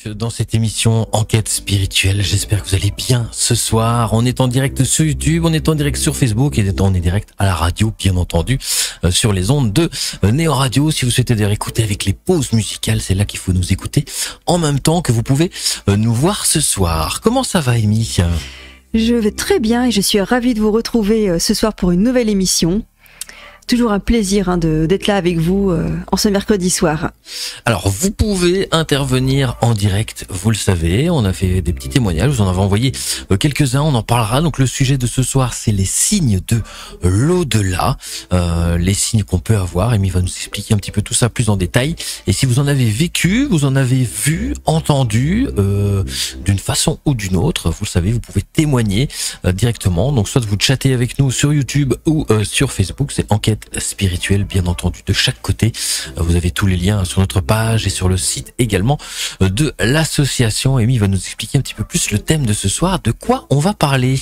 Dans cette émission Enquête spirituelle, j'espère que vous allez bien ce soir. On est en direct sur YouTube, on est en direct sur Facebook et on est direct à la radio, bien entendu, sur les ondes de Néo Radio. Si vous souhaitez d'ailleurs écouter avec les pauses musicales, c'est là qu'il faut nous écouter en même temps que vous pouvez nous voir ce soir. Comment ça va, Amy ? Je vais très bien et je suis ravie de vous retrouver ce soir pour une nouvelle émission. Toujours un plaisir d'être là avec vous en ce mercredi soir. Alors, vous pouvez intervenir en direct, vous le savez. On a fait des petits témoignages, vous en avez envoyé quelques-uns, on en parlera. Donc, le sujet de ce soir, c'est les signes de l'au-delà, les signes qu'on peut avoir. Amy va nous expliquer un petit peu tout ça plus en détail. Et si vous en avez vécu, vous en avez vu, entendu, d'une façon ou d'une autre, vous le savez, vous pouvez témoigner directement. Donc, soit vous chattez avec nous sur YouTube ou sur Facebook, c'est Enquête spirituelle, bien entendu, de chaque côté. Vous avez tous les liens sur notre page et sur le site également de l'association. Amy va nous expliquer un petit peu plus le thème de ce soir. De quoi on va parler ?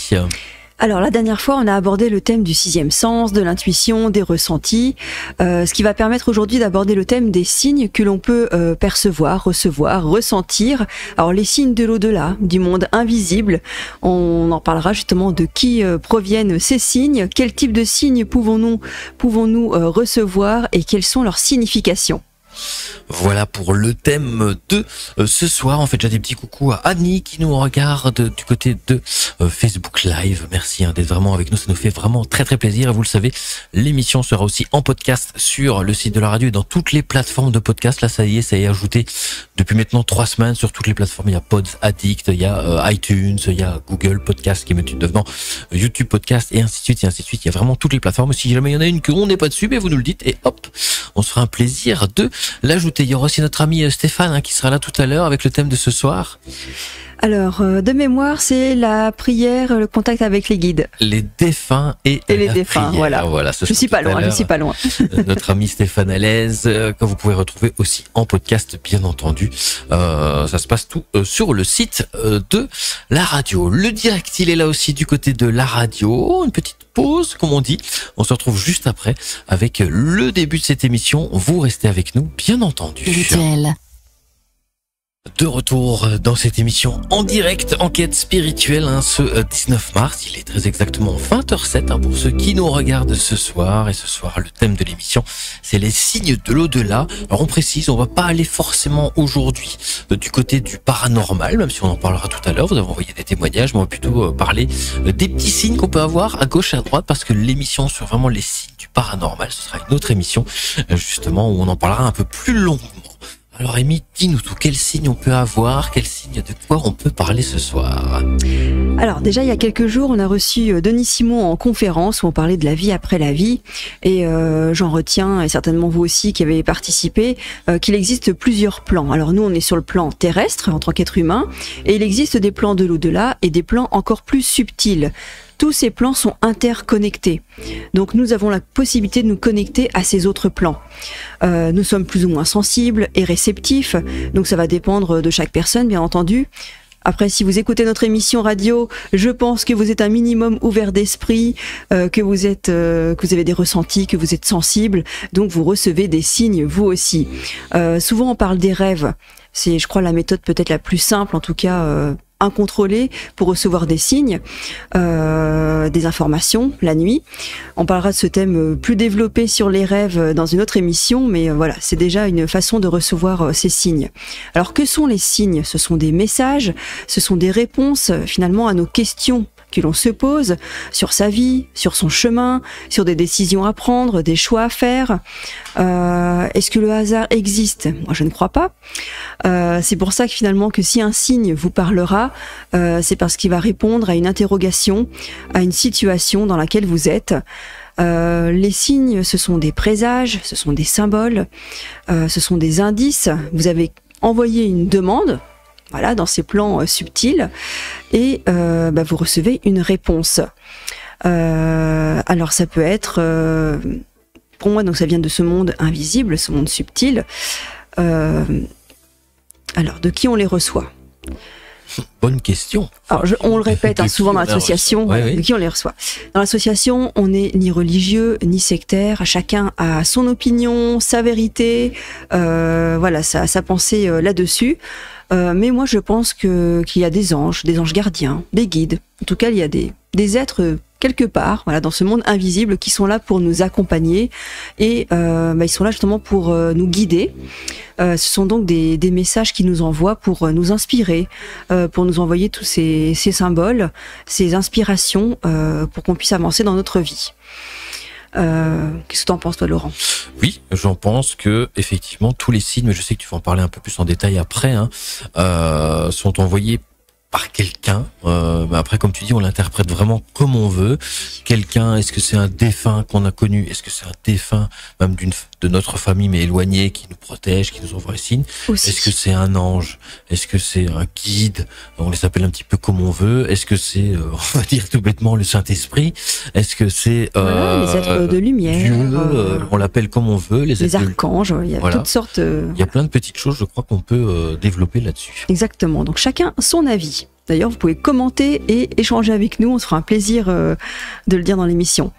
Alors la dernière fois, on a abordé le thème du sixième sens, de l'intuition, des ressentis, ce qui va permettre aujourd'hui d'aborder le thème des signes que l'on peut percevoir, recevoir, ressentir. Alors les signes de l'au-delà, du monde invisible, on en parlera justement de qui proviennent ces signes, quel type de signes pouvons-nous recevoir et quelles sont leurs significations. Voilà pour le thème de ce soir. On fait déjà des petits coucous à Annie qui nous regarde du côté de Facebook Live. Merci d'être vraiment avec nous, ça nous fait vraiment très très plaisir. Et vous le savez, l'émission sera aussi en podcast sur le site de la radio et dans toutes les plateformes de podcast. Là, ça y est ajouté depuis maintenant 3 semaines sur toutes les plateformes. Il y a Pods Addict, il y a iTunes, il y a Google Podcast qui est maintenant devenant YouTube Podcast et ainsi de suite et ainsi de suite. Il y a vraiment toutes les plateformes. Si jamais il y en a une qu'on n'est pas dessus, mais vous nous le dites et hop, on se fera un plaisir de l'ajouter. Il y aura aussi notre ami Stéphane qui sera là tout à l'heure avec le thème de ce soir. Alors, de mémoire, c'est la prière, le contact avec les guides. Les défunts et les défunts, prière. Voilà. Je suis pas loin. Notre ami Stéphane Alaise, que vous pouvez retrouver aussi en podcast, bien entendu. Ça se passe tout sur le site de la radio. Le direct, il est là aussi du côté de la radio. Une petite pause, comme on dit. On se retrouve juste après avec le début de cette émission. Vous restez avec nous, bien entendu. Rituel. De retour dans cette émission en direct, Enquête spirituelle, ce 19 mars, il est très exactement 20h07 pour ceux qui nous regardent ce soir. Et ce soir, le thème de l'émission, c'est les signes de l'au-delà. Alors on précise, on va pas aller forcément aujourd'hui du côté du paranormal, même si on en parlera tout à l'heure. Vous avez envoyé des témoignages, mais on va plutôt parler des petits signes qu'on peut avoir à gauche et à droite, parce que l'émission sur vraiment les signes du paranormal, ce sera une autre émission justement où on en parlera un peu plus longuement. Alors Amy, dis-nous tout, quels signes on peut avoir, quels signes de quoi on peut parler ce soir ? Alors déjà, il y a quelques jours, on a reçu Denis Simon en conférence où on parlait de la vie après la vie. Et j'en retiens, et certainement vous aussi qui avez participé, qu'il existe plusieurs plans. Alors nous, on est sur le plan terrestre en tant qu'être humain, et il existe des plans de l'au-delà et des plans encore plus subtils. Tous ces plans sont interconnectés. Donc nous avons la possibilité de nous connecter à ces autres plans. Nous sommes plus ou moins sensibles et réceptifs, donc ça va dépendre de chaque personne, bien entendu. Après, si vous écoutez notre émission radio, je pense que vous êtes un minimum ouvert d'esprit, que vous avez des ressentis, que vous êtes sensible, donc vous recevez des signes, vous aussi. Souvent, on parle des rêves. C'est, je crois, la méthode peut-être la plus simple, en tout cas incontrôlée, pour recevoir des signes, des informations la nuit. On parlera de ce thème plus développé sur les rêves dans une autre émission, mais voilà, c'est déjà une façon de recevoir ces signes. Alors que sont les signes ? Ce sont des messages, ce sont des réponses finalement à nos questions que l'on se pose sur sa vie, sur son chemin, sur des décisions à prendre, des choix à faire. Est-ce que le hasard existe ? Moi, je ne crois pas. C'est pour ça que finalement, que si un signe vous parlera, c'est parce qu'il va répondre à une interrogation, à une situation dans laquelle vous êtes. Les signes, ce sont des présages, ce sont des symboles, ce sont des indices. Vous avez envoyé une demande, voilà, dans ces plans subtils, et vous recevez une réponse. Alors ça peut être, pour moi, donc ça vient de ce monde invisible, ce monde subtil. Alors, de qui on les reçoit ? Bonne question. Alors, on le répète souvent dans l'association, de qui on les reçoit. Dans l'association, on n'est ni religieux, ni sectaire. Chacun a son opinion, sa vérité, voilà, sa pensée là-dessus. Mais moi, je pense qu'il y a des anges gardiens, des guides. En tout cas, il y a des êtres quelque part, voilà, dans ce monde invisible, qui sont là pour nous accompagner et ils sont là justement pour nous guider. Ce sont donc des messages qui nous envoient pour nous inspirer, pour nous envoyer tous ces symboles, ces inspirations pour qu'on puisse avancer dans notre vie. Qu'est-ce que tu en penses, toi, Laurent? Oui, j'en pense que effectivement tous les signes, mais je sais que tu vas en parler un peu plus en détail après, sont envoyés par quelqu'un. Mais après, comme tu dis, on l'interprète vraiment comme on veut. Quelqu'un, est-ce que c'est un défunt qu'on a connu? Est-ce que c'est un défunt même de notre famille mais éloigné qui nous protège, qui nous envoie un signe? Est-ce que c'est un ange? Est-ce que c'est un guide? On les appelle un petit peu comme on veut. Est-ce que c'est, on va dire tout bêtement, le Saint-Esprit? Est-ce que c'est les êtres de lumière, Dieu, on l'appelle comme on veut, les archanges, il y a toutes sortes. Il y a plein de petites choses, je crois, qu'on peut développer là-dessus. Exactement. Donc chacun son avis. D'ailleurs, vous pouvez commenter et échanger avec nous. On se fera un plaisir de le dire dans l'émission.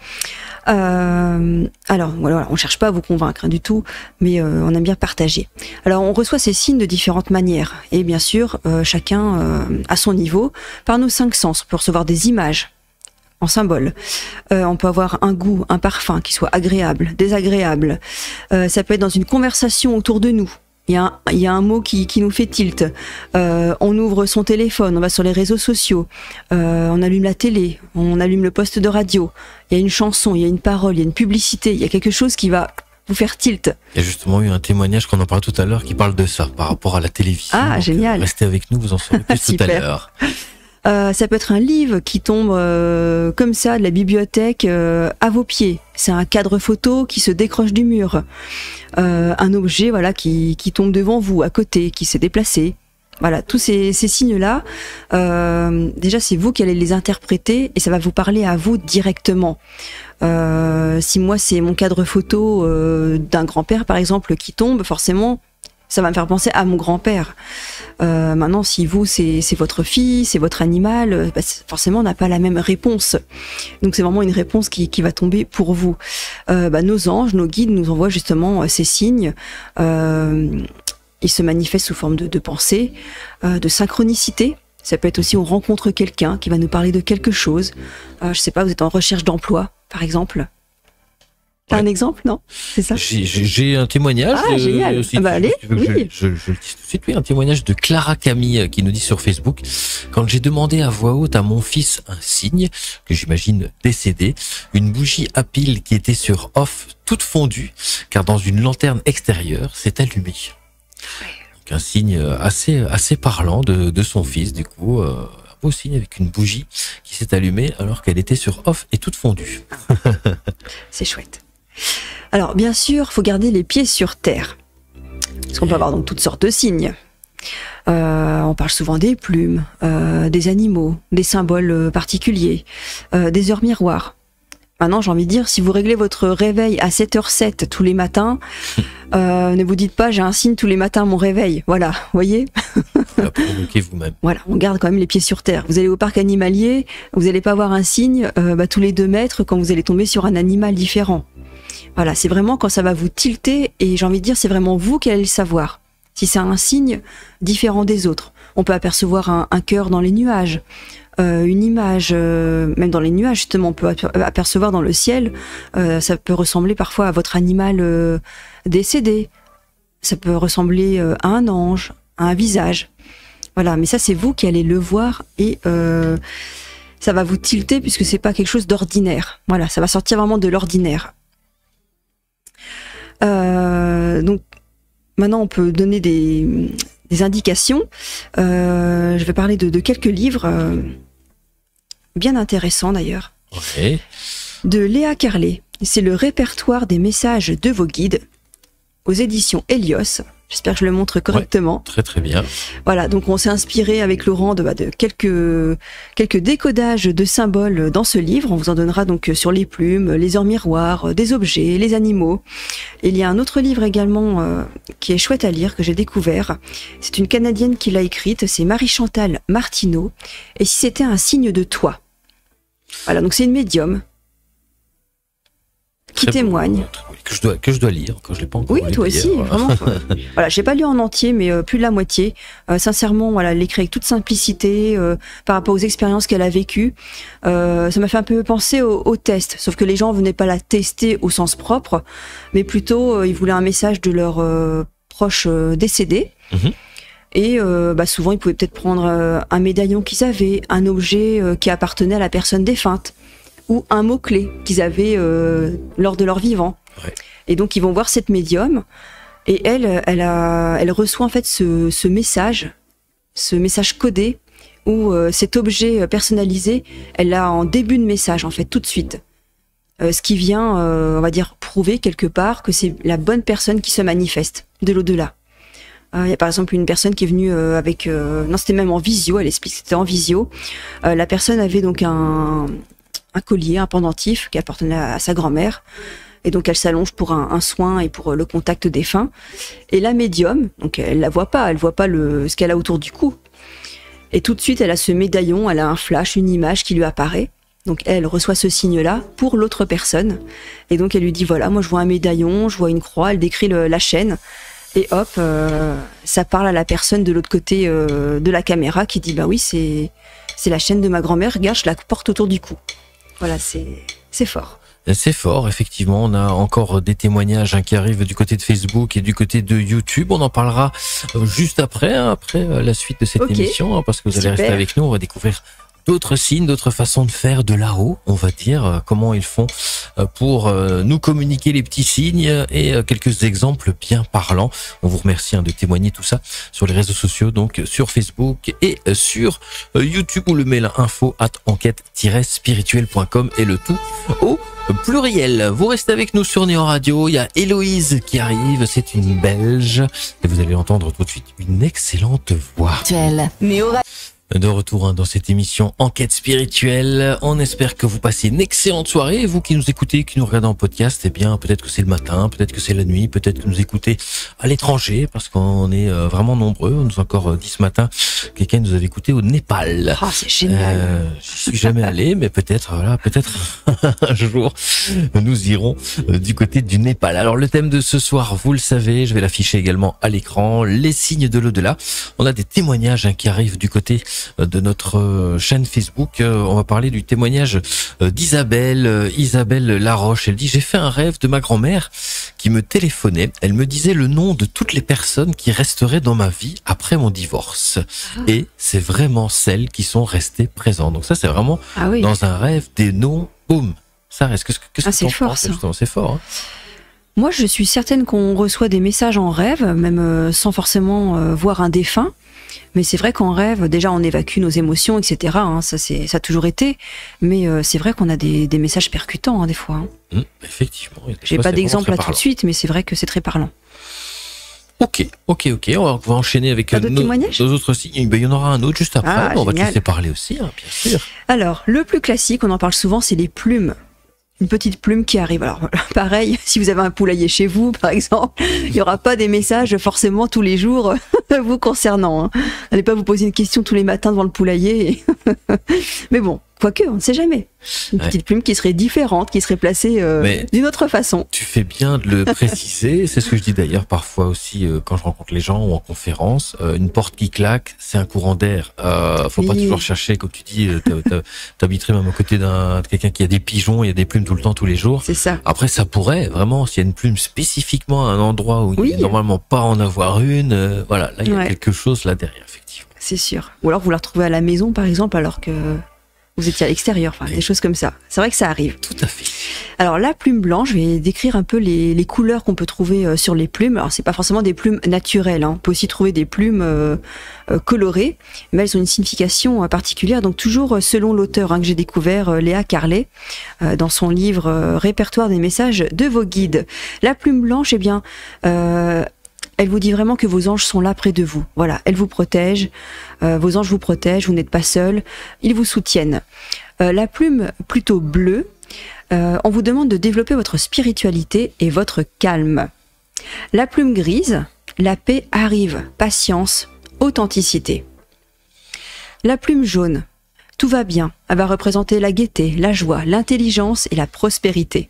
Alors, voilà, on ne cherche pas à vous convaincre du tout, mais on aime bien partager. Alors, on reçoit ces signes de différentes manières. Et bien sûr, chacun à son niveau. Par nos 5 sens, on peut recevoir des images en symbole. On peut avoir un goût, un parfum qui soit agréable, désagréable. Ça peut être dans une conversation autour de nous. Il y a un mot qui nous fait tilt. On ouvre son téléphone, on va sur les réseaux sociaux, on allume la télé, on allume le poste de radio. Il y a une chanson, il y a une parole, il y a une publicité, il y a quelque chose qui va vous faire tilt. Il y a justement eu un témoignage qu'on en parlait tout à l'heure qui parle de ça, par rapport à la télévision. Ah, donc, génial. Restez avec nous, vous en saurez plus tout à l'heure. Ça peut être un livre qui tombe comme ça de la bibliothèque à vos pieds. C'est un cadre photo qui se décroche du mur. Un objet voilà qui tombe devant vous, à côté, qui s'est déplacé. Voilà, tous ces signes-là, déjà c'est vous qui allez les interpréter et ça va vous parler à vous directement. Si moi c'est mon cadre photo d'un grand-père par exemple qui tombe, forcément ça va me faire penser à mon grand-père. Maintenant, si vous, c'est votre fille, c'est votre animal, forcément, on n'a pas la même réponse. Donc, c'est vraiment une réponse qui va tomber pour vous. Nos anges, nos guides nous envoient justement ces signes. Ils se manifestent sous forme de pensée, de synchronicité. Ça peut être aussi, on rencontre quelqu'un qui va nous parler de quelque chose. Je sais pas, vous êtes en recherche d'emploi, par exemple. T'as un exemple, non? C'est ça? J'ai un témoignage. Ah, génial. Allez, oui. Je le dis tout de suite. Oui, un témoignage de Clara Camille qui nous dit sur Facebook: quand j'ai demandé à voix haute à mon fils un signe, que j'imagine décédé, une bougie à pile qui était sur off, toute fondue, car dans une lanterne extérieure, s'est allumée. Donc un signe assez parlant de son fils, du coup. Un beau signe avec une bougie qui s'est allumée alors qu'elle était sur off et toute fondue. C'est chouette. Alors, bien sûr, faut garder les pieds sur terre. Parce qu'on peut avoir donc toutes sortes de signes. On parle souvent des plumes, des animaux, des symboles particuliers, des heures miroirs. Maintenant, j'ai envie de dire, si vous réglez votre réveil à 7h07 tous les matins, ne vous dites pas, j'ai un signe tous les matins à mon réveil. Voilà, vous voyez? La provoquez vous-même. Voilà, on garde quand même les pieds sur terre. Vous allez au parc animalier, vous n'allez pas avoir un signe tous les 2 mètres quand vous allez tomber sur un animal différent. Voilà, c'est vraiment quand ça va vous tilter, et j'ai envie de dire, c'est vraiment vous qui allez le savoir. Si c'est un signe différent des autres. On peut apercevoir un cœur dans les nuages, une image, même dans les nuages justement, on peut apercevoir dans le ciel, ça peut ressembler parfois à votre animal décédé. Ça peut ressembler à un ange, à un visage. Voilà, mais ça c'est vous qui allez le voir et ça va vous tilter puisque c'est pas quelque chose d'ordinaire. Voilà, ça va sortir vraiment de l'ordinaire. Donc maintenant on peut donner des indications. Je vais parler de quelques livres bien intéressants d'ailleurs. Okay. De Léa Carlet. C'est le répertoire des messages de vos guides aux éditions Helios. J'espère que je le montre correctement. Ouais, très très bien. Voilà, donc on s'est inspiré avec Laurent de quelques décodages de symboles dans ce livre. On vous en donnera donc sur les plumes, les heures miroirs, des objets, les animaux. Et il y a un autre livre également qui est chouette à lire, que j'ai découvert. C'est une Canadienne qui l'a écrite, c'est Marie-Chantal Martineau. Et si c'était un signe de toi? Voilà, donc c'est une médium qui Très témoigne. Que je dois lire, que je l'ai pas encore Oui, lu toi aussi, d'ailleurs. vraiment. Voilà, j'ai pas lu en entier, mais plus de la moitié. Sincèrement, voilà, elle l'écrit avec toute simplicité par rapport aux expériences qu'elle a vécues. Ça m'a fait un peu penser au test, sauf que les gens venaient pas la tester au sens propre, mais plutôt ils voulaient un message de leur proche décédé. Mhm. Et souvent, ils pouvaient peut-être prendre un médaillon qu'ils avaient, un objet qui appartenait à la personne défunte, ou un mot-clé qu'ils avaient lors de leur vivant. Ouais. Et donc, ils vont voir cette médium, et elle reçoit en fait ce message codé, ou cet objet personnalisé, elle l'a en début de message, en fait, tout de suite. Ce qui vient, on va dire, prouver quelque part que c'est la bonne personne qui se manifeste de l'au-delà. Il y a par exemple une personne qui est venue avec... non, c'était même en visio, elle explique que c'était en visio. La personne avait donc un collier, un pendentif qui appartenait à sa grand-mère. Et donc elle s'allonge pour un soin et pour le contact défunt. Et la médium, donc elle la voit pas ce qu'elle a autour du cou. Et tout de suite, elle a ce médaillon, elle a un flash, une image qui lui apparaît. Donc elle reçoit ce signe-là pour l'autre personne. Et donc elle lui dit, voilà, moi je vois un médaillon, je vois une croix, elle décrit la chaîne. Et hop, ça parle à la personne de l'autre côté de la caméra qui dit, bah oui, c'est la chaîne de ma grand-mère, regarde, je la porte autour du cou. Voilà, c'est fort. C'est fort, effectivement. On a encore des témoignages qui arrivent du côté de Facebook et du côté de YouTube. On en parlera juste après la suite de cette émission, parce que vous allez rester avec nous. On va découvrir d'autres signes, d'autres façons de faire de là-haut, on va dire, comment ils font pour nous communiquer les petits signes et quelques exemples bien parlants. On vous remercie de témoigner tout ça sur les réseaux sociaux, donc sur Facebook et sur YouTube, ou le mail info@enquête-spirituelle.com et le tout au pluriel. Vous restez avec nous sur Néo Radio. Il y a Héloïse qui arrive, c'est une Belge et vous allez entendre tout de suite une excellente voix. Néo Radio. De retour dans cette émission Enquête spirituelle. On espère que vous passez une excellente soirée. Et vous qui nous écoutez, qui nous regardez en podcast, eh bien, peut-être que c'est le matin, peut-être que c'est la nuit, peut-être que vous nous écoutez à l'étranger, parce qu'on est vraiment nombreux. On nous a encore dit ce matin, quelqu'un nous avait écouté au Népal. Oh, c'est génial. Je suis jamais allé, mais peut-être un jour, nous irons du côté du Népal. Alors, le thème de ce soir, vous le savez, je vais l'afficher également à l'écran, les signes de l'au-delà. On a des témoignages qui arrivent du côté de notre chaîne Facebook. On va parler du témoignage d'Isabelle Laroche. Elle dit, j'ai fait un rêve de ma grand-mère qui me téléphonait. Elle me disait le nom de toutes les personnes qui resteraient dans ma vie après mon divorce. Et c'est vraiment celles qui sont restées présentes. Donc ça, c'est vraiment dans un rêve, des noms, boum. Ça reste. Qu'est-ce que c'est fort, ça. C'est fort, hein. Moi, je suis certaine qu'on reçoit des messages en rêve, même sans forcément voir un défunt. Mais c'est vrai qu'en rêve, déjà, on évacue nos émotions, etc. Ça a toujours été. Mais c'est vrai qu'on a des messages percutants, des fois. Effectivement. J'ai pas d'exemple là tout de suite, mais c'est vrai que c'est très parlant. Ok. On va enchaîner avec nos autres signes. Il y en aura un autre juste après. On va te laisser parler aussi, bien sûr. Alors, le plus classique, on en parle souvent, c'est les plumes. Une petite plume qui arrive. Alors, pareil, si vous avez un poulailler chez vous, par exemple, il n'y aura pas des messages forcément tous les jours vous concernant. N'allez pas vous poser une question tous les matins devant le poulailler. Mais bon, quoique, on ne sait jamais. Une petite plume qui serait différente, qui serait placée d'une autre façon. Tu fais bien de le préciser. C'est ce que je dis d'ailleurs parfois aussi quand je rencontre les gens ou en conférence. Une porte qui claque, c'est un courant d'air. Faut pas toujours chercher, comme tu dis, t'habiterais même à côté de quelqu'un qui a des pigeons, il y a des plumes tout le temps, tous les jours. C'est ça. Après, ça pourrait vraiment, s'il y a une plume spécifiquement à un endroit où il n'y a normalement pas en avoir une, voilà, là il y a quelque chose là derrière, effectivement. C'est sûr. Ou alors vous la retrouvez à la maison, par exemple, alors que vous étiez à l'extérieur, des choses comme ça. C'est vrai que ça arrive. Tout à fait. Alors la plume blanche, je vais décrire un peu les couleurs qu'on peut trouver sur les plumes. Alors c'est pas forcément des plumes naturelles, On peut aussi trouver des plumes colorées, mais elles ont une signification particulière. Donc toujours selon l'auteur que j'ai découvert, Léa Carlet, dans son livre Répertoire des messages de vos guides. La plume blanche, elle vous dit vraiment que vos anges sont là près de vous. Voilà, elle vous protège, vos anges vous protègent, vous n'êtes pas seul, ils vous soutiennent. La plume plutôt bleue, on vous demande de développer votre spiritualité et votre calme. La plume grise, la paix arrive, patience, authenticité. La plume jaune, tout va bien, elle va représenter la gaieté, la joie, l'intelligence et la prospérité.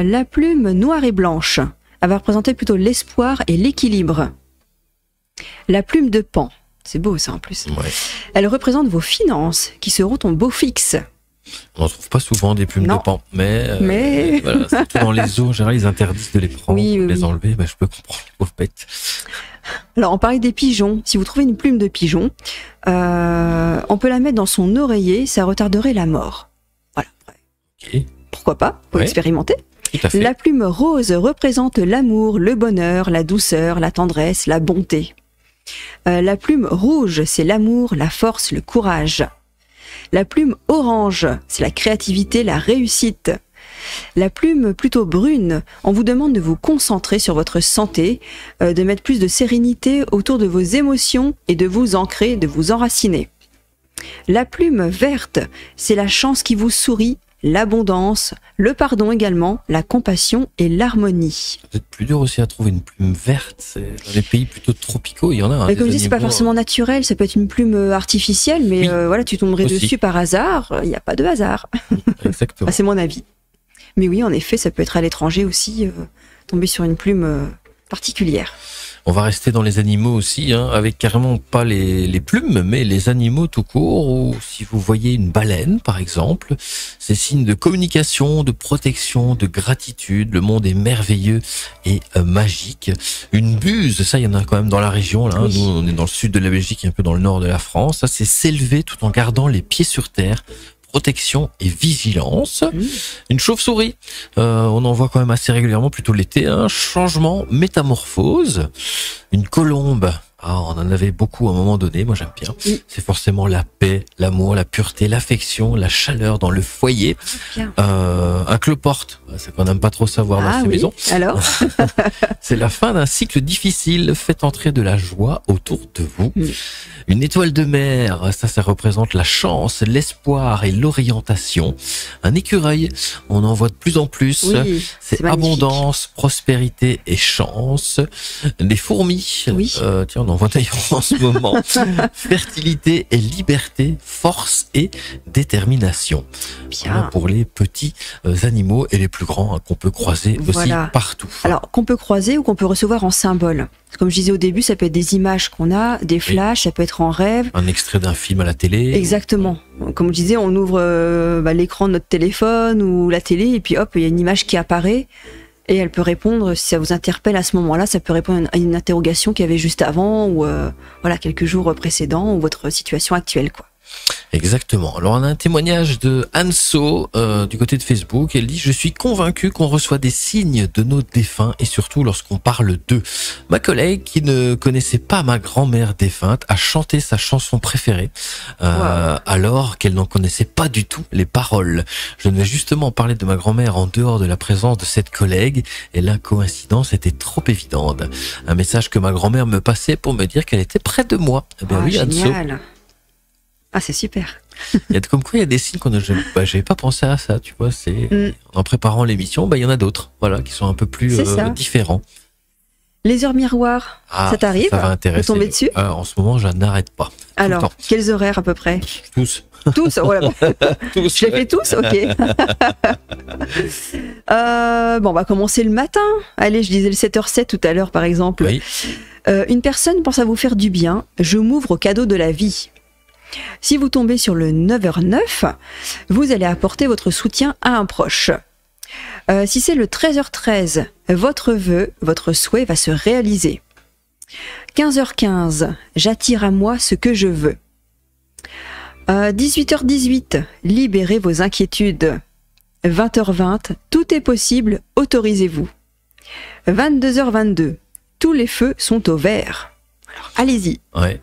La plume noire et blanche, elle va représenter plutôt l'espoir et l'équilibre. La plume de Pan, c'est beau ça en plus. Ouais. Elle représente vos finances, qui seront ton beau fixe. On n'en trouve pas souvent des plumes Non. de pan, mais voilà, surtout dans les zoos, en général, ils interdisent de les prendre, Oui, de les oui. enlever. Je peux comprendre les pauvres bêtes. Alors, on parlait des pigeons. Si vous trouvez une plume de pigeon, on peut la mettre dans son oreiller, ça retarderait la mort. Voilà. Ok, Pourquoi pas? Faut Ouais. expérimenter. tout à fait. La plume rose représente l'amour, le bonheur, la douceur, la tendresse, la bonté. La plume rouge, c'est l'amour, la force, le courage. La plume orange, c'est la créativité, la réussite. La plume plutôt brune, on vous demande de vous concentrer sur votre santé, de mettre plus de sérénité autour de vos émotions et de vous ancrer, de vous enraciner. La plume verte, c'est la chance qui vous sourit, l'abondance, le pardon également, la compassion et l'harmonie. C'est peut-être plus dur aussi à trouver une plume verte. Dans les pays plutôt tropicaux, il y en a. Mais des comme je dis, c'est pas animaux, forcément naturel, ça peut être une plume artificielle, mais Oui. voilà, tu tomberais Aussi. dessus par hasard, il n'y a pas de hasard. Exactement. Ah, c'est mon avis. Mais oui, en effet, ça peut être à l'étranger aussi, tomber sur une plume particulière. On va rester dans les animaux aussi, avec carrément pas les plumes, mais les animaux tout court, ou si vous voyez une baleine, par exemple, c'est signe de communication, de protection, de gratitude. Le monde est merveilleux et magique. Une buse, ça, il y en a quand même dans la région, là. Oui. Nous, on est dans le sud de la Belgique et un peu dans le nord de la France. Ça, c'est s'élever tout en gardant les pieds sur terre. Protection et vigilance. Une chauve-souris, on en voit quand même assez régulièrement, plutôt l'été. Changement, métamorphose. Une colombe, on en avait beaucoup à un moment donné, moi j'aime bien. Oui. C'est forcément la paix, l'amour, la pureté, l'affection, la chaleur dans le foyer. Bien. Un cloporte, c'est qu'on n'aime pas trop savoir dans ces oui. maisons. Alors, C'est la fin d'un cycle difficile, faites entrer de la joie autour de vous. Une étoile de mer, ça représente la chance, l'espoir et l'orientation. Un écureuil, on en voit de plus en plus. oui, C'est magnifique. abondance, prospérité et chance. Des fourmis, Oui. tiens, on en voit d'ailleurs en ce moment. Fertilité et liberté, force et détermination. Voilà Bien. pour les petits animaux et les plus grands qu'on peut croiser Voilà. aussi partout. Alors, qu'on peut croiser ou qu'on peut recevoir en symbole. Comme je disais au début, ça peut être des images qu'on a, des flashs, ça peut être en rêve. Un extrait d'un film à la télé. Exactement. Comme je disais, on ouvre l'écran de notre téléphone ou la télé et puis hop, il y a une image qui apparaît et elle peut répondre, si ça vous interpelle à ce moment-là, ça peut répondre à une interrogation qu'il y avait juste avant ou voilà quelques jours précédents ou votre situation actuelle, quoi. Exactement. Alors on a un témoignage de Anso du côté de Facebook. Elle dit: je suis convaincue qu'on reçoit des signes de nos défunts et surtout lorsqu'on parle d'eux. Ma collègue qui ne connaissait pas ma grand-mère défunte a chanté sa chanson préférée alors qu'elle n'en connaissait pas du tout les paroles. Je devais justement parler de ma grand-mère en dehors de la présence de cette collègue et la coïncidence était trop évidente. Un message que ma grand-mère me passait pour me dire qu'elle était près de moi. Eh bien oui, Anso. Génial. Ah, c'est super. Il y a comme quoi il y a des signes qu'on a j'avais pas pensé à ça, tu vois, c'est en préparant l'émission, il y en a d'autres, voilà, qui sont un peu plus C'est ça. différents. Les heures miroirs, ça t'arrive? Ça va intéresser. Vous tombez dessus? En ce moment, je n'arrête pas. Alors, Tout le temps. quels horaires à peu près? Tous. Tous, voilà. Tous. Je les fais tous, ok. On va commencer le matin. Allez, je disais le 7h07 tout à l'heure, par exemple. Oui. Une personne pense à vous faire du bien. Je m'ouvre au cadeau de la vie. Si vous tombez sur le 9h09, vous allez apporter votre soutien à un proche. Si c'est le 13h13, votre vœu, votre souhait va se réaliser. 15h15, j'attire à moi ce que je veux. 18h18, libérez vos inquiétudes. 20h20, tout est possible, autorisez-vous. 22h22, tous les feux sont au vert. Alors, allez-y. Ouais.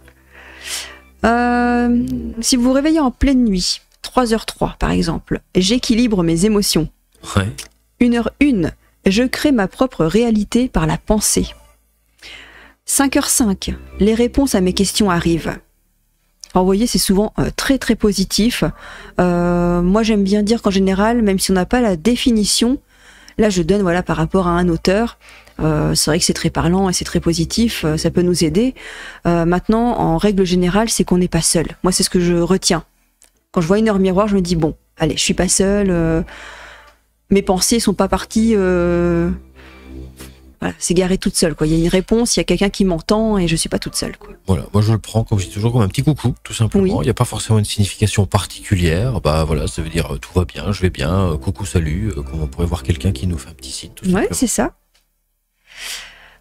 Si vous vous réveillez en pleine nuit, 3h03 par exemple, j'équilibre mes émotions. Ouais. 1h01, je crée ma propre réalité par la pensée. 5h05, les réponses à mes questions arrivent. Alors vous voyez, c'est souvent très très positif. Moi j'aime bien dire qu'en général, même si on n'a pas la définition, là je donne voilà par rapport à un auteur. C'est vrai que c'est très parlant et c'est très positif, ça peut nous aider. Maintenant, en règle générale, c'est qu'on n'est pas seul. Moi, c'est ce que je retiens. Quand je vois une heure miroir, je me dis bon, allez, je suis pas seule. mes pensées sont pas parties s'égarer toute seule, quoi. Il y a une réponse, il y a quelqu'un qui m'entend et je suis pas toute seule, quoi. Voilà, moi je le prends, comme je dis toujours, comme un petit coucou, tout simplement. Oui. Il n'y a pas forcément une signification particulière. Bah voilà, ça veut dire tout va bien, je vais bien, coucou, salut, comme on pourrait voir quelqu'un qui nous fait un petit signe, tout simplement. Ouais, c'est ça.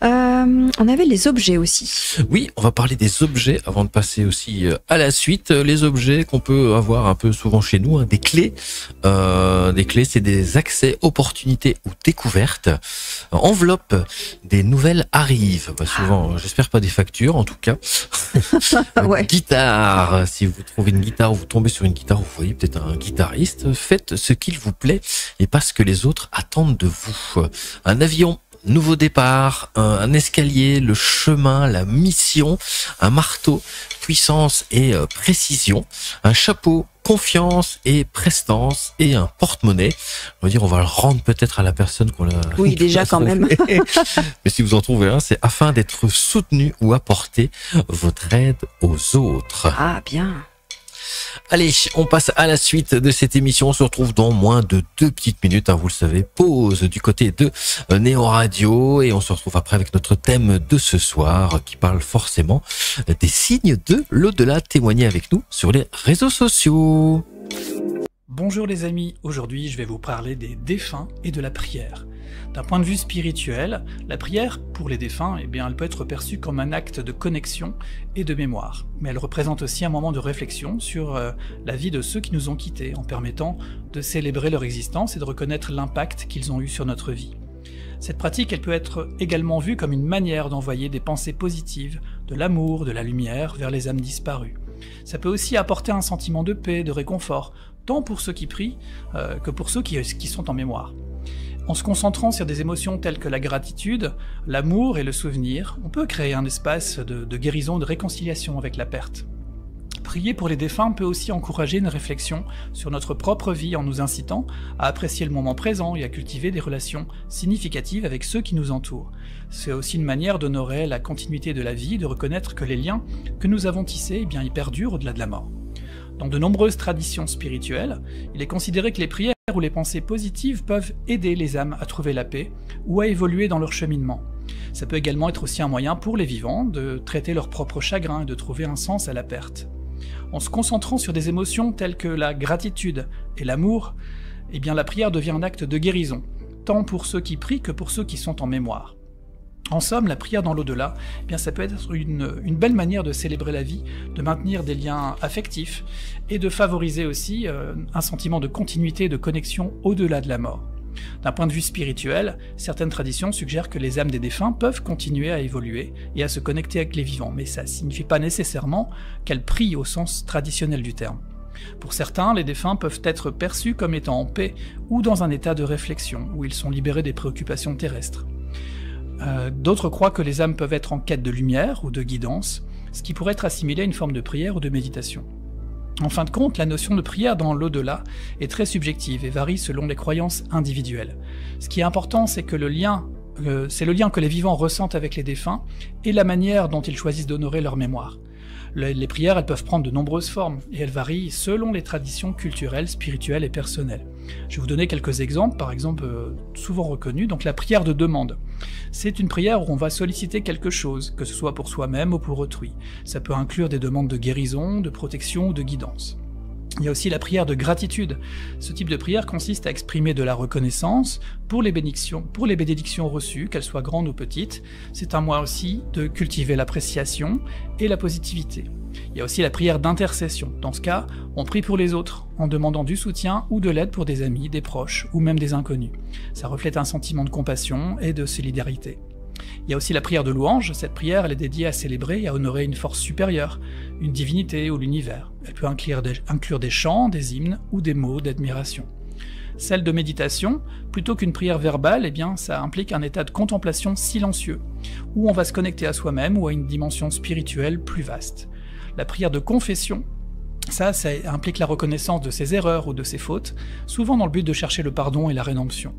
On avait les objets aussi. Oui, on va parler des objets avant de passer aussi à la suite. Les objets qu'on peut avoir un peu souvent chez nous, hein, des clés. Des clés, c'est des accès, opportunités ou découvertes. Enveloppe, des nouvelles arrivent. Bah, souvent, j'espère pas des factures, en tout cas. Ouais. Guitare, si vous trouvez une guitare ou vous tombez sur une guitare, vous voyez peut-être un guitariste, faites ce qu'il vous plaît et pas ce que les autres attendent de vous. Un avion. Nouveau départ, un escalier, le chemin, la mission, un marteau, puissance et précision, un chapeau, confiance et prestance et un porte-monnaie. On va dire, on va le rendre peut-être à la personne qu'on l'a. Oui, déjà quand même. Mais si vous en trouvez un, c'est afin d'être soutenu ou apporter votre aide aux autres. Ah, bien. Allez, on passe à la suite de cette émission. On se retrouve dans moins de 2 petites minutes. Hein, vous le savez, pause du côté de Néo Radio. Et on se retrouve après avec notre thème de ce soir qui parle forcément des signes de l'au-delà. Témoignez avec nous sur les réseaux sociaux. Bonjour les amis, aujourd'hui je vais vous parler des défunts et de la prière. D'un point de vue spirituel, la prière pour les défunts, eh bien, elle peut être perçue comme un acte de connexion et de mémoire, mais elle représente aussi un moment de réflexion sur la vie de ceux qui nous ont quittés, en permettant de célébrer leur existence et de reconnaître l'impact qu'ils ont eu sur notre vie. Cette pratique, elle peut être également vue comme une manière d'envoyer des pensées positives, de l'amour, de la lumière vers les âmes disparues. Ça peut aussi apporter un sentiment de paix, de réconfort, tant pour ceux qui prient que pour ceux qui sont en mémoire. En se concentrant sur des émotions telles que la gratitude, l'amour et le souvenir, on peut créer un espace de guérison, de réconciliation avec la perte. Prier pour les défunts peut aussi encourager une réflexion sur notre propre vie en nous incitant à apprécier le moment présent et à cultiver des relations significatives avec ceux qui nous entourent. C'est aussi une manière d'honorer la continuité de la vie, de reconnaître que les liens que nous avons tissés, eh bien, ils perdurent au-delà de la mort. Dans de nombreuses traditions spirituelles, il est considéré que les prières ou les pensées positives peuvent aider les âmes à trouver la paix ou à évoluer dans leur cheminement. Ça peut également être aussi un moyen pour les vivants de traiter leur propre chagrin et de trouver un sens à la perte. En se concentrant sur des émotions telles que la gratitude et l'amour, eh bien la prière devient un acte de guérison, tant pour ceux qui prient que pour ceux qui sont en mémoire. En somme, la prière dans l'au-delà, eh bien ça peut être une belle manière de célébrer la vie, de maintenir des liens affectifs et de favoriser aussi un sentiment de continuité et de connexion au-delà de la mort. D'un point de vue spirituel, certaines traditions suggèrent que les âmes des défunts peuvent continuer à évoluer et à se connecter avec les vivants, mais ça ne signifie pas nécessairement qu'elles prient au sens traditionnel du terme. Pour certains, les défunts peuvent être perçus comme étant en paix ou dans un état de réflexion, où ils sont libérés des préoccupations terrestres. D'autres croient que les âmes peuvent être en quête de lumière ou de guidance, ce qui pourrait être assimilé à une forme de prière ou de méditation. En fin de compte, la notion de prière dans l'au-delà est très subjective et varie selon les croyances individuelles. Ce qui est important, c'est que le lien que les vivants ressentent avec les défunts et la manière dont ils choisissent d'honorer leur mémoire. Les prières, elles peuvent prendre de nombreuses formes, et elles varient selon les traditions culturelles, spirituelles et personnelles. Je vais vous donner quelques exemples, par exemple souvent reconnus. Donc la prière de demande. C'est une prière où on va solliciter quelque chose, que ce soit pour soi-même ou pour autrui. Ça peut inclure des demandes de guérison, de protection ou de guidance. Il y a aussi la prière de gratitude. Ce type de prière consiste à exprimer de la reconnaissance pour les bénédictions reçues, qu'elles soient grandes ou petites. C'est un moyen aussi de cultiver l'appréciation et la positivité. Il y a aussi la prière d'intercession. Dans ce cas, on prie pour les autres, en demandant du soutien ou de l'aide pour des amis, des proches ou même des inconnus. Ça reflète un sentiment de compassion et de solidarité. Il y a aussi la prière de louange. Cette prière, elle est dédiée à célébrer et à honorer une force supérieure, une divinité ou l'univers. Elle peut inclure des chants, des hymnes ou des mots d'admiration. Celle de méditation, plutôt qu'une prière verbale, eh bien, ça implique un état de contemplation silencieux, où on va se connecter à soi-même ou à une dimension spirituelle plus vaste. La prière de confession, ça implique la reconnaissance de ses erreurs ou de ses fautes, souvent dans le but de chercher le pardon et la rédemption.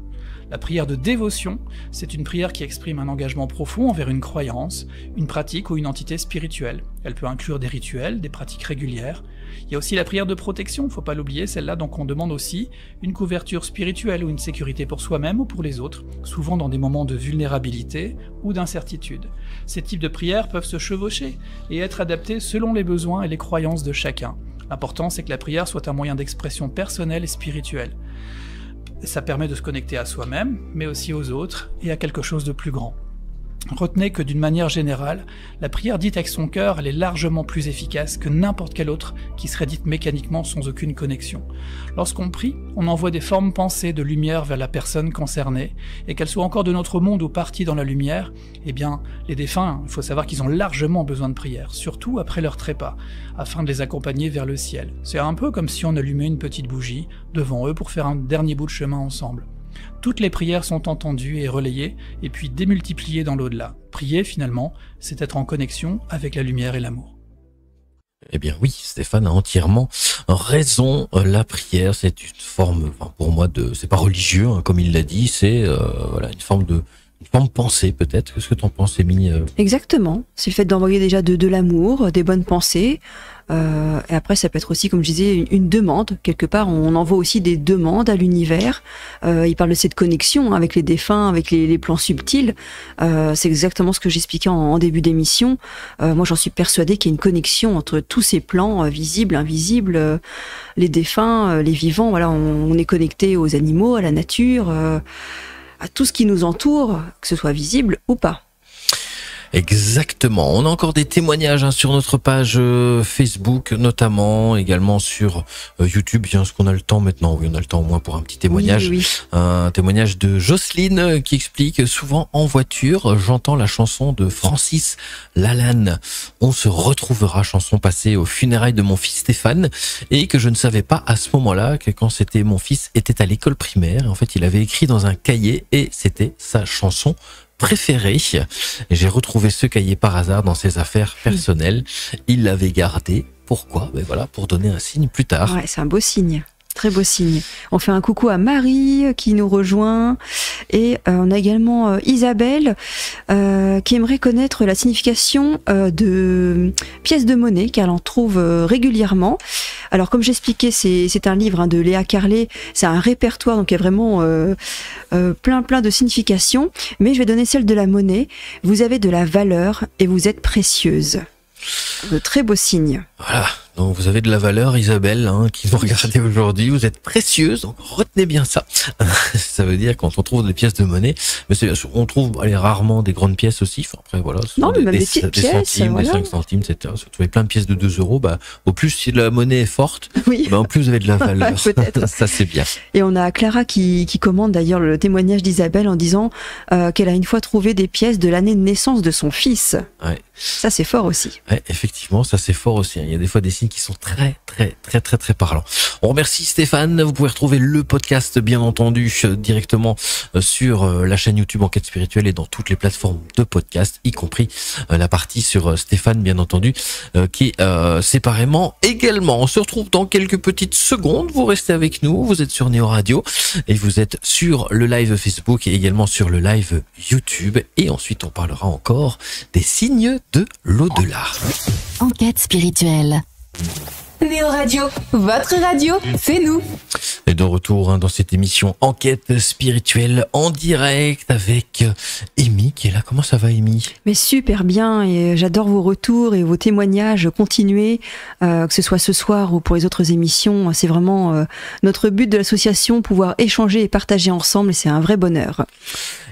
La prière de dévotion, c'est une prière qui exprime un engagement profond envers une croyance, une pratique ou une entité spirituelle. Elle peut inclure des rituels, des pratiques régulières. Il y a aussi la prière de protection, faut pas l'oublier, celle-là, donc on demande aussi une couverture spirituelle ou une sécurité pour soi-même ou pour les autres, souvent dans des moments de vulnérabilité ou d'incertitude. Ces types de prières peuvent se chevaucher et être adaptés selon les besoins et les croyances de chacun. L'important, c'est que la prière soit un moyen d'expression personnelle et spirituelle. Ça permet de se connecter à soi-même, mais aussi aux autres et à quelque chose de plus grand. Retenez que d'une manière générale, la prière dite avec son cœur, elle est largement plus efficace que n'importe quelle autre qui serait dite mécaniquement sans aucune connexion. Lorsqu'on prie, on envoie des formes pensées de lumière vers la personne concernée, et qu'elle soit encore de notre monde ou partie dans la lumière, eh bien, les défunts, il faut savoir qu'ils ont largement besoin de prière, surtout après leur trépas, afin de les accompagner vers le ciel. C'est un peu comme si on allumait une petite bougie devant eux pour faire un dernier bout de chemin ensemble. Toutes les prières sont entendues et relayées, et puis démultipliées dans l'au-delà. Prier, finalement, c'est être en connexion avec la lumière et l'amour. Eh bien oui, Stéphane a entièrement raison. La prière, c'est une forme, enfin, pour moi, c'est pas religieux, hein, comme il l'a dit, c'est voilà, une forme pensée peut-être. Qu'est-ce que t'en penses, Émilie? Exactement. C'est le fait d'envoyer déjà de l'amour, des bonnes pensées. Et après, ça peut être aussi, comme je disais, une demande. Quelque part, on envoie aussi des demandes à l'univers. Il parle de cette connexion avec les défunts, avec les plans subtils. C'est exactement ce que j'expliquais en début d'émission. Moi, j'en suis persuadée qu'il y a une connexion entre tous ces plans, visibles, invisibles, les défunts, les vivants. Voilà, on est connecté aux animaux, à la nature, à tout ce qui nous entoure, que ce soit visible ou pas. Exactement. On a encore des témoignages sur notre page Facebook, notamment, également sur YouTube. Bien, est-ce qu'on a le temps maintenant? Oui, on a le temps au moins pour un petit témoignage. Oui. Un témoignage de Jocelyne qui explique: souvent en voiture, j'entends la chanson de Francis Lalanne. On se retrouvera, chanson passée aux funérailles de mon fils Stéphane, et que je ne savais pas à ce moment-là que quand mon fils était à l'école primaire, en fait, il avait écrit dans un cahier et c'était sa chanson préféré. J'ai retrouvé ce cahier par hasard dans ses affaires personnelles. Il l'avait gardé. Pourquoi? Ben voilà, pour donner un signe plus tard. Ouais, c'est un beau signe. Très beau signe. On fait un coucou à Marie qui nous rejoint, et on a également Isabelle qui aimerait connaître la signification de pièces de monnaie car elle en trouve régulièrement. Alors comme j'expliquais, c'est un livre de Léa Carlet, c'est un répertoire, donc il y a vraiment plein de significations, mais je vais donner celle de la monnaie. Vous avez de la valeur et vous êtes précieuse. De très beaux signes. Voilà, donc vous avez de la valeur, Isabelle, qui nous regardez aujourd'hui. Vous êtes précieuse, donc retenez bien ça. Ça veut dire quand on trouve des pièces de monnaie, mais on trouve rarement des grandes pièces aussi. Enfin, après voilà, non, mais même des petites pièces, centimes, voilà. Des 5 centimes, etc. Si vous trouvez plein de pièces de 2 euros, au plus si la monnaie est forte, oui. En plus vous avez de la valeur. Peut-être. Ça c'est bien. Et on a Clara qui commande d'ailleurs le témoignage d'Isabelle en disant qu'elle a une fois trouvé des pièces de l'année de naissance de son fils. Ouais. Ça c'est fort aussi. Ouais, effectivement, ça c'est fort aussi. Il y a des fois des signes qui sont très parlants. On remercie Stéphane. Vous pouvez retrouver le podcast, bien entendu, directement sur la chaîne YouTube Enquête Spirituelle et dans toutes les plateformes de podcast, y compris la partie sur Stéphane, bien entendu, qui est séparément également. On se retrouve dans quelques petites secondes. Vous restez avec nous. Vous êtes sur Néo Radio et vous êtes sur le live Facebook et également sur le live YouTube. Et ensuite, on parlera encore des signes de l'au-delà. Enquête spirituelle. Néo Radio, votre radio, c'est nous. Et de retour dans cette émission Enquête spirituelle en direct avec Amy qui est là. Comment ça va, Amy? Mais super bien, et j'adore vos retours et vos témoignages. Continuez, que ce soit ce soir ou pour les autres émissions. C'est vraiment notre but de l'association, pouvoir échanger et partager ensemble, et c'est un vrai bonheur.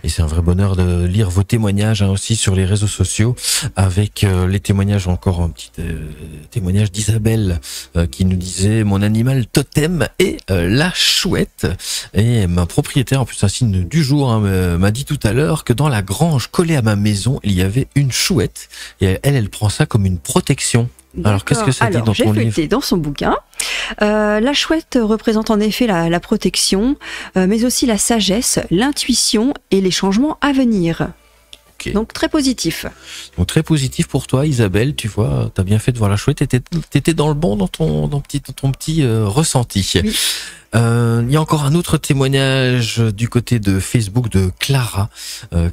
Et c'est un vrai bonheur de lire vos témoignages aussi sur les réseaux sociaux, avec les témoignages, encore un petit témoignage d'Isabelle qui nous disait: mon animal totem est la chouette. Et ma propriétaire, en plus un signe du jour, m'a dit tout à l'heure que dans la grange collée à ma maison, il y avait une chouette, et elle prend ça comme une protection. Alors qu'est-ce que ça dit dans ton livre? J'ai feuilleté dans son bouquin. La chouette représente en effet la protection, mais aussi la sagesse, l'intuition et les changements à venir. Okay. Donc très positif. Donc très positif pour toi, Isabelle. Tu vois, t'as bien fait de voir la chouette. T'étais dans le bon dans ton petit ressenti. Oui. Il y a encore un autre témoignage du côté de Facebook de Clara.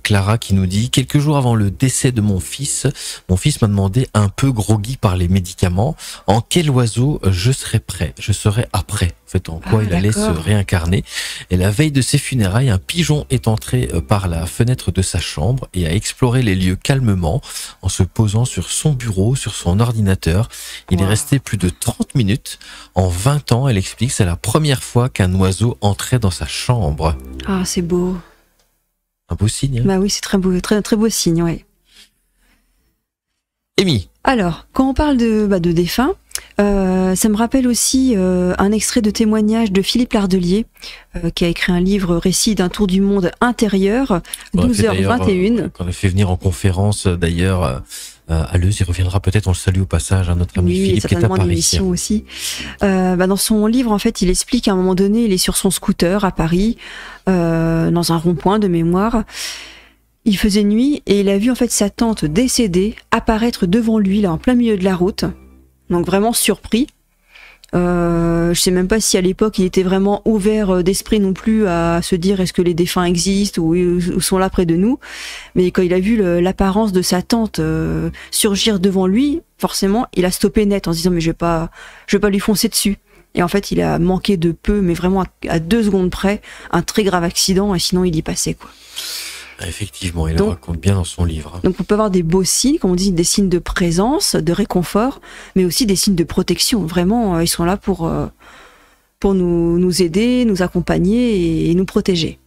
Clara qui nous dit: quelques jours avant le décès de mon fils m'a demandé, un peu groggy par les médicaments, en quel oiseau je serais prêt, je serais après. En fait, en quoi il allait se réincarner. Et la veille de ses funérailles, un pigeon est entré par la fenêtre de sa chambre et a exploré les lieux calmement en se posant sur son bureau, sur son ordinateur. Il est resté plus de 30 minutes. En 20 ans, elle explique, c'est la première fois qu'un oiseau entrait dans sa chambre. Ah, c'est beau. Un beau signe. Hein. Bah oui, c'est très beau, très beau signe, ouais. Amy. Alors, quand on parle de défunts, ça me rappelle aussi un extrait de témoignage de Philippe Lardelier, qui a écrit un livre récit d'un tour du monde intérieur, 12h21. Qu'on a fait venir en conférence d'ailleurs à Leuze, il reviendra peut-être, on le salue au passage, notre ami Philippe qui est à Paris. Aussi. Dans son livre, en fait, il explique qu'à un moment donné, il est sur son scooter à Paris, dans un rond-point de mémoire. Il faisait nuit et il a vu en fait sa tante décédée apparaître devant lui là en plein milieu de la route. Donc vraiment surpris. Je sais même pas si à l'époque il était vraiment ouvert d'esprit non plus à se dire est-ce que les défunts existent ou sont là près de nous. Mais quand il a vu l'apparence de sa tante surgir devant lui, forcément il a stoppé net en se disant mais je vais pas lui foncer dessus. Et en fait il a manqué de peu, mais vraiment à 2 secondes près, un très grave accident et sinon il y passait quoi. Effectivement, il le raconte bien dans son livre. Donc on peut avoir des beaux signes, comme on dit, des signes de présence, de réconfort, mais aussi des signes de protection. Vraiment, ils sont là pour nous aider, nous accompagner et nous protéger.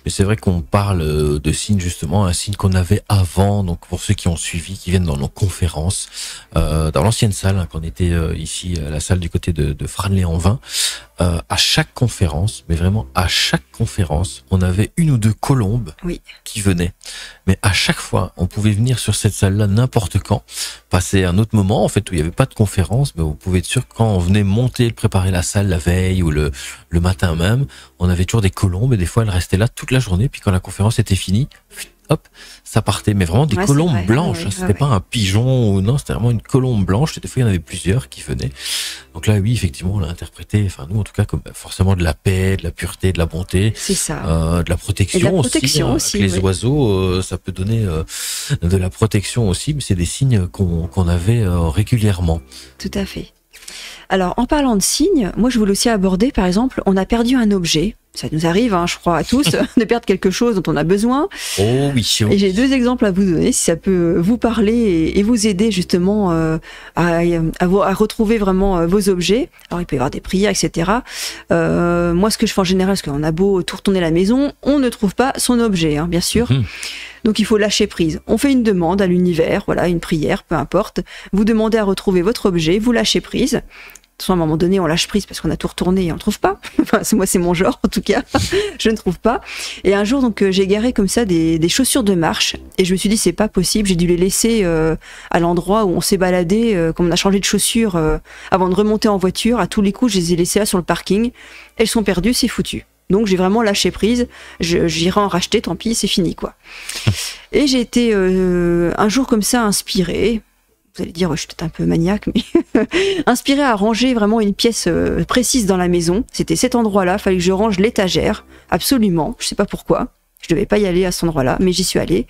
Mais c'est vrai qu'on parle de signes justement, un signe qu'on avait avant, donc pour ceux qui ont suivi, qui viennent dans nos conférences, dans l'ancienne salle, quand on était ici à la salle du côté de Franelet-en-Vin, à chaque conférence, mais vraiment à chaque conférence, on avait 1 ou 2 colombes qui venaient. Mais à chaque fois, on pouvait venir sur cette salle-là n'importe quand, passer un autre moment, en fait, où il n'y avait pas de conférence, mais vous pouvez être sûr que quand on venait monter, préparer la salle la veille ou le matin même, on avait toujours des colombes et des fois elles restaient là toute la journée, puis quand la conférence était finie, hop, ça partait. Mais vraiment des colombes blanches, c'était pas un pigeon ou non, c'était vraiment une colombe blanche, et des fois il y en avait plusieurs qui venaient. Donc là, oui, effectivement, on l'a interprété, enfin nous en tout cas, comme forcément de la paix, de la pureté, de la bonté, c'est ça. de la protection, aussi. Les oiseaux, ça peut donner de la protection aussi, mais c'est des signes qu'on avait régulièrement. Tout à fait. Alors, en parlant de signes, moi je voulais aussi aborder, par exemple, on a perdu un objet. Ça nous arrive, je crois, à tous, de perdre quelque chose dont on a besoin. Oh oui. Et j'ai 2 exemples à vous donner, si ça peut vous parler et vous aider justement à retrouver vraiment vos objets. Alors, il peut y avoir des prières, etc. Moi, ce que je fais en général, parce qu'on a beau tout retourner la maison, on ne trouve pas son objet, bien sûr. Donc, il faut lâcher prise. On fait une demande à l'univers, voilà, une prière, peu importe. Vous demandez à retrouver votre objet, vous lâchez prise. À un moment donné, on lâche prise parce qu'on a tout retourné et on ne trouve pas. Enfin, moi, c'est mon genre, en tout cas. Je ne trouve pas. Et un jour, donc, j'ai garé comme ça des chaussures de marche. Et je me suis dit, c'est pas possible. J'ai dû les laisser à l'endroit où on s'est baladé, comme on a changé de chaussures avant de remonter en voiture. À tous les coups, je les ai laissées là sur le parking. Elles sont perdues, c'est foutu. Donc, j'ai vraiment lâché prise. J'irai en racheter, tant pis, c'est fini, quoi. Et j'ai été un jour comme ça inspirée. Vous allez dire, je suis peut-être un peu maniaque, mais inspirée à ranger vraiment une pièce précise dans la maison. C'était cet endroit-là, il fallait que je range l'étagère, absolument. Je sais pas pourquoi, je devais pas y aller à cet endroit-là, mais j'y suis allée.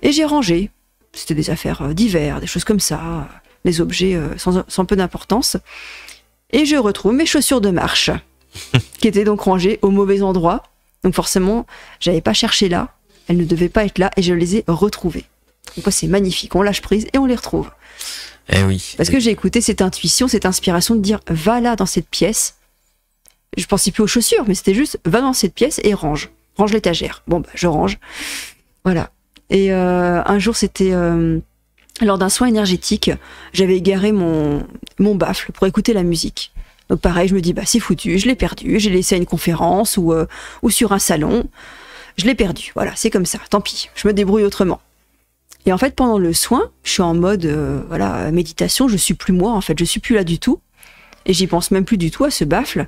Et j'ai rangé. C'était des affaires divers, des choses comme ça, des objets sans peu d'importance. Et je retrouve mes chaussures de marche, qui étaient donc rangées au mauvais endroit. Donc forcément, j'avais pas cherché là, elles ne devaient pas être là, et je les ai retrouvées. Donc c'est magnifique, on lâche prise et on les retrouve. Eh oui. Parce que j'ai écouté cette intuition, cette inspiration de dire va là dans cette pièce. Je pensais plus aux chaussures, mais c'était juste va dans cette pièce et range l'étagère. Bon je range, voilà. Et un jour c'était lors d'un soin énergétique, j'avais égaré mon baffle pour écouter la musique. Donc pareil, je me dis c'est foutu, je l'ai perdu, j'ai laissé à une conférence ou sur un salon, je l'ai perdu. Voilà, c'est comme ça. Tant pis, je me débrouille autrement. Et en fait, pendant le soin, je suis en mode méditation, je suis plus moi, en fait, je suis plus là du tout. Et j'y pense même plus du tout à ce baffle.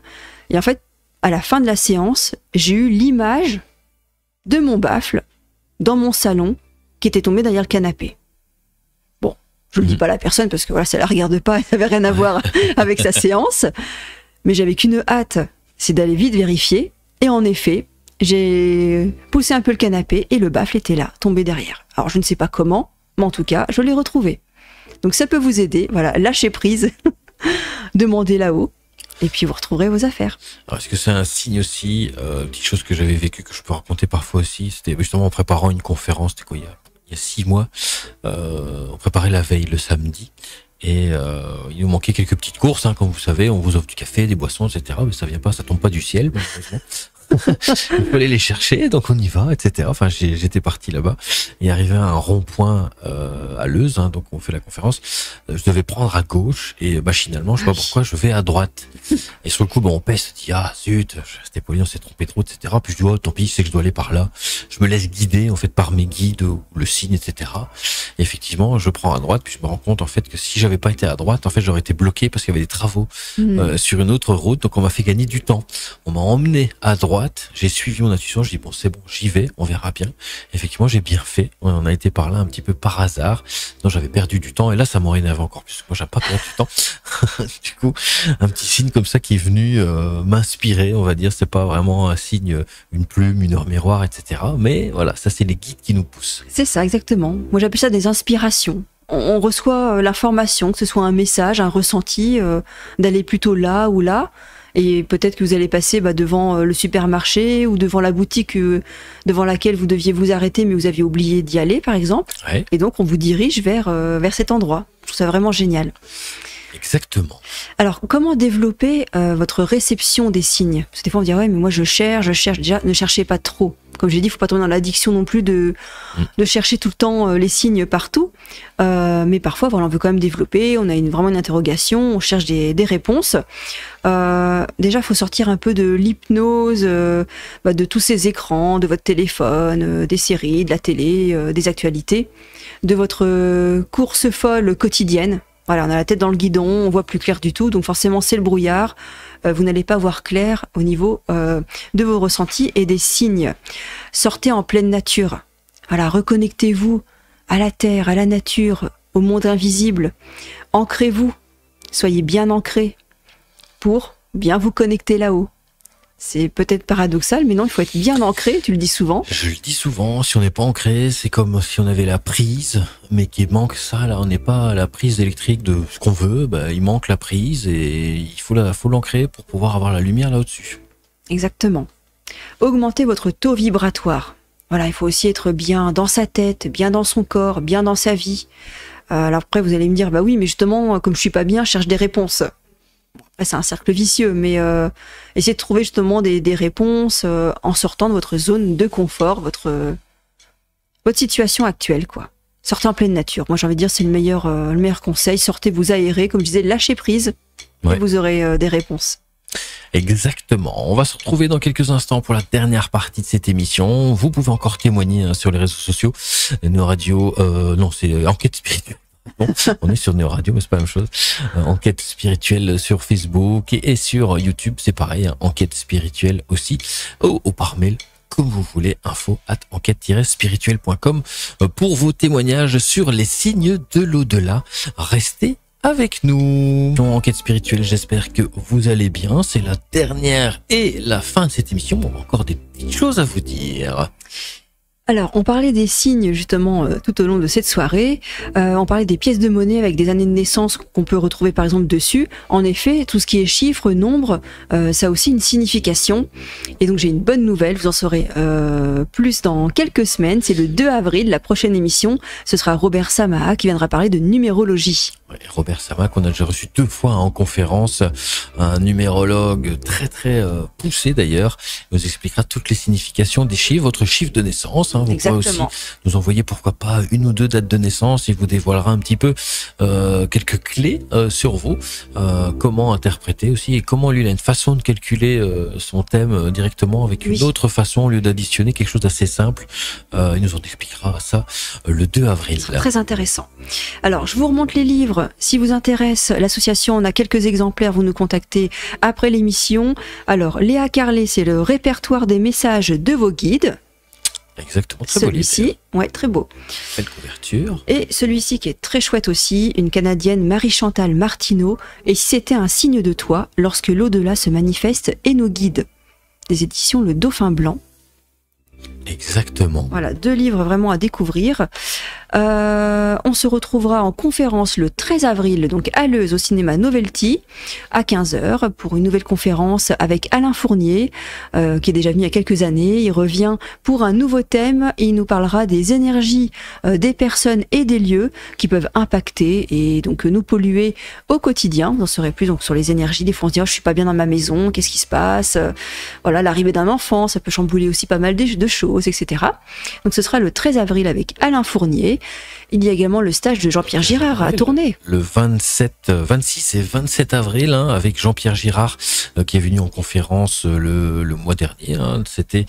Et en fait, à la fin de la séance, j'ai eu l'image de mon baffle dans mon salon qui était tombé derrière le canapé. Bon, je le dis pas à la personne parce que ça la regarde pas, ça avait rien à voir avec sa séance. Mais j'avais qu'une hâte c'est d'aller vite vérifier. Et en effet, j'ai poussé un peu le canapé et le baffle était là, tombé derrière. Alors je ne sais pas comment, mais en tout cas, je l'ai retrouvé. Donc ça peut vous aider, voilà, lâchez prise, demandez là-haut, et puis vous retrouverez vos affaires. Alors, est-ce que c'est un signe aussi, petite chose que j'avais vécue, que je peux raconter parfois aussi, c'était justement en préparant une conférence, c'était quoi, il y a 6 mois, on préparait la veille, le samedi, et il nous manquait quelques petites courses, hein, comme vous savez, on vous offre du café, des boissons, etc., mais ça vient pas, ça tombe pas du ciel, malheureusement. Il fallait les chercher, donc on y va, etc. Enfin, j'étais parti là-bas et arrivé à un rond-point à Leuze, hein, donc on fait la conférence. Je devais prendre à gauche et machinalement, je sais pas pourquoi, je vais à droite. Et sur le coup, on pèse, on se dit ah zut, c'était poli, on s'est trompé trop, etc. Puis je dis oh tant pis, c'est que je dois aller par là. Je me laisse guider en fait par mes guides ou le signe, etc. Et effectivement, je prends à droite, puis je me rends compte en fait que si j'avais pas été à droite, en fait j'aurais été bloqué parce qu'il y avait des travaux sur une autre route, donc on m'a fait gagner du temps. On m'a emmené à droite. J'ai suivi mon intuition, je dis bon c'est bon, j'y vais, on verra bien. Effectivement j'ai bien fait, on a été par là un petit peu par hasard, donc j'avais perdu du temps et là ça m'aurait énervé encore plus, moi j'aime pas perdre du temps. Du coup un petit signe comme ça qui est venu m'inspirer, on va dire, c'est pas vraiment un signe, une plume, une heure miroir, etc. Mais voilà, ça c'est les guides qui nous poussent. C'est ça exactement, moi j'appelle ça des inspirations. On reçoit l'information, que ce soit un message, un ressenti, d'aller plutôt là ou là. Et peut-être que vous allez passer devant le supermarché ou devant la boutique devant laquelle vous deviez vous arrêter, mais vous aviez oublié d'y aller, par exemple. Ouais. Et donc, on vous dirige vers cet endroit. Je trouve ça vraiment génial. Exactement. Alors, comment développer votre réception des signes? Parce que des fois, on dit, ouais, mais moi, je cherche. Déjà, ne cherchez pas trop. Comme j'ai dit, il ne faut pas tomber dans l'addiction non plus de chercher tout le temps les signes partout. Mais parfois, voilà, on veut quand même développer, on a vraiment une interrogation, on cherche des réponses. Déjà, il faut sortir un peu de l'hypnose, de tous ces écrans, de votre téléphone, des séries, de la télé, des actualités, de votre course folle quotidienne. Voilà, on a la tête dans le guidon, on voit plus clair du tout, donc forcément c'est le brouillard. Vous n'allez pas voir clair au niveau de vos ressentis et des signes. Sortez en pleine nature. Voilà, reconnectez-vous à la terre, à la nature, au monde invisible. Ancrez-vous, soyez bien ancrés pour bien vous connecter là-haut. C'est peut-être paradoxal, mais non, il faut être bien ancré, tu le dis souvent. Je le dis souvent, si on n'est pas ancré, c'est comme si on avait la prise, mais qu'il manque ça, là, on n'est pas à la prise électrique de ce qu'on veut, il manque la prise et il faut l'ancrer pour pouvoir avoir la lumière là au-dessus. Exactement. Augmentez votre taux vibratoire. Voilà, il faut aussi être bien dans sa tête, bien dans son corps, bien dans sa vie. Alors après, vous allez me dire, oui, mais justement, comme je suis pas bien, je cherche des réponses. C'est un cercle vicieux, mais essayez de trouver justement des réponses en sortant de votre zone de confort, votre situation actuelle, quoi. Sortez en pleine nature. Moi, j'ai envie de dire, c'est le meilleur conseil. Sortez vous aérer, comme je disais, lâchez prise, et vous aurez des réponses. Exactement. On va se retrouver dans quelques instants pour la dernière partie de cette émission. Vous pouvez encore témoigner sur les réseaux sociaux. Nos radios, non, c'est Enquête Spirituelle. Bon, on est sur Néo Radio, mais c'est pas la même chose. Enquête Spirituelle sur Facebook et sur YouTube, c'est pareil, Enquête Spirituelle aussi, ou par mail, comme vous voulez, info@enquête-spirituelle.com pour vos témoignages sur les signes de l'au-delà. Restez avec nous. Enquête Spirituelle, j'espère que vous allez bien. C'est la dernière et la fin de cette émission. On a encore des petites choses à vous dire. Alors, on parlait des signes justement tout au long de cette soirée. On parlait des pièces de monnaie avec des années de naissance qu'on peut retrouver par exemple dessus. En effet, tout ce qui est chiffres, nombres, ça a aussi une signification. Et donc j'ai une bonne nouvelle, vous en saurez plus dans quelques semaines. C'est le 2 avril, la prochaine émission. Ce sera Robert Samaha qui viendra parler de numérologie. Ouais, Robert Samaha qu'on a déjà reçu 2 fois en conférence, un numérologue très très poussé d'ailleurs. Il nous expliquera toutes les significations des chiffres, votre chiffre de naissance. Vous pouvez aussi nous envoyer pourquoi pas 1 ou 2 dates de naissance. Il vous dévoilera un petit peu quelques clés sur vous, comment interpréter aussi et comment lui il a une façon de calculer son thème directement avec une autre façon au lieu d'additionner quelque chose d'assez simple. Il nous en expliquera ça le 2 avril. Très intéressant. Alors je vous remonte les livres. Si vous intéresse l'association, on a quelques exemplaires, vous nous contactez après l'émission. Alors Léa Carlet, c'est le répertoire des messages de vos guides. Exactement, très beau livre. Celui-ci, ouais, très beau. Belle couverture. Et celui-ci qui est très chouette aussi, une Canadienne Marie-Chantal Martineau, et si c'était un signe de toi, lorsque l'au-delà se manifeste et nos guides. Des éditions Le Dauphin Blanc. Exactement. Voilà, 2 livres vraiment à découvrir. On se retrouvera en conférence le 13 avril, donc à Leuze, au cinéma Novelty, à 15h, pour une nouvelle conférence avec Alain Fournier, qui est déjà venu il y a quelques années. Il revient pour un nouveau thème et il nous parlera des énergies des personnes et des lieux qui peuvent impacter et donc nous polluer au quotidien. Vous en saurez plus donc sur les énergies. Des fois on se dit, oh, je suis pas bien dans ma maison, qu'est-ce qui se passe? Voilà, l'arrivée d'un enfant, ça peut chambouler aussi pas mal de choses, etc. Donc ce sera le 13 avril avec Alain Fournier. Il y a également le stage de Jean-Pierre Girard à tourner. Le 26 et 27 avril, avec Jean-Pierre Girard, qui est venu en conférence le mois dernier. C'était,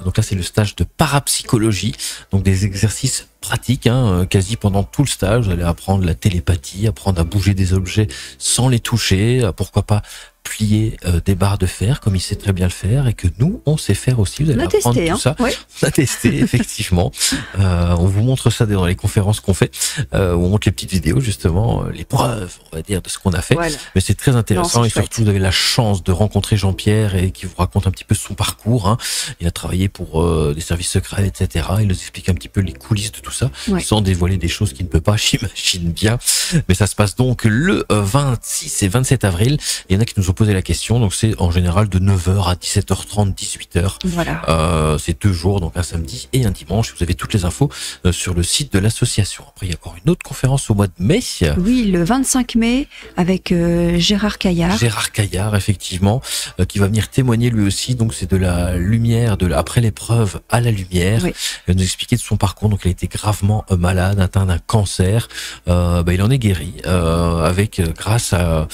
donc là, c'est le stage de parapsychologie. Donc des exercices pratiques, quasi pendant tout le stage. Vous allez apprendre la télépathie, apprendre à bouger des objets sans les toucher. Pourquoi pas plier des barres de fer comme il sait très bien le faire et que nous on sait faire aussi. Vous allez apprendre testé, tout ça. Ouais. On a testé effectivement. On vous montre ça dans les conférences qu'on fait. On montre les petites vidéos justement, les preuves on va dire de ce qu'on a fait. Voilà. Mais c'est très intéressant et surtout vous avez la chance de rencontrer Jean-Pierre et qui vous raconte un petit peu son parcours. Il a travaillé pour des services secrets, etc. Il nous explique un petit peu les coulisses de tout ça, sans dévoiler des choses qu'il ne peut pas, j'imagine bien. Mais ça se passe donc le 26 et 27 avril. Il y en a qui nous ont posé la question, donc c'est en général de 9h à 17h30, 18h. Voilà. C'est 2 jours, donc un samedi et un dimanche. Vous avez toutes les infos sur le site de l'association. Après, il y a encore une autre conférence au mois de mai. Oui, le 25 mai avec Gérard Caillard. Gérard Caillard, effectivement, qui va venir témoigner lui aussi. Donc c'est de la lumière, après l'épreuve à la lumière. Oui. Il va nous expliquer de son parcours. Donc il a été gravement malade, atteint d'un cancer. Il en est guéri grâce à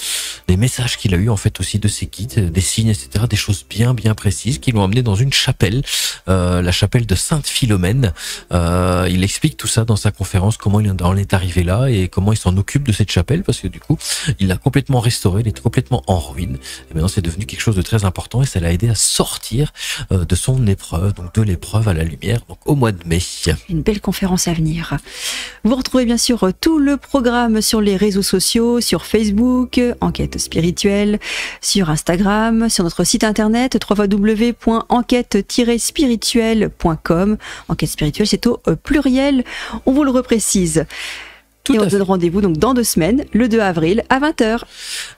des messages qu'il a eu en fait aussi de ses guides, des signes, etc., des choses bien précises qui l'ont amené dans une chapelle, la chapelle de Sainte Philomène. Il explique tout ça dans sa conférence, comment il en est arrivé là et comment il s'en occupe de cette chapelle, parce que du coup, il l'a complètement restaurée, elle était complètement en ruine. Et maintenant, c'est devenu quelque chose de très important et ça l'a aidé à sortir de son épreuve, donc de l'épreuve à la lumière, donc au mois de mai. Une belle conférence à venir. Vous retrouvez bien sûr tout le programme sur les réseaux sociaux, sur Facebook, Enquête Spirituelle, sur Instagram, sur notre site internet www.enquête-spirituelle.com. Enquête spirituelle, c'est au pluriel, on vous le reprécise. Et on se donne rendez-vous donc dans 2 semaines, le 2 avril à 20h.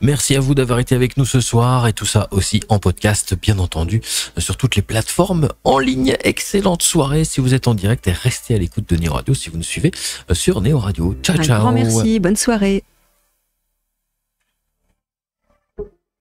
Merci à vous d'avoir été avec nous ce soir et tout ça aussi en podcast, bien entendu, sur toutes les plateformes en ligne. Excellente soirée si vous êtes en direct et restez à l'écoute de Néo Radio si vous nous suivez sur Néo Radio. Ciao, ciao. Un grand merci, bonne soirée.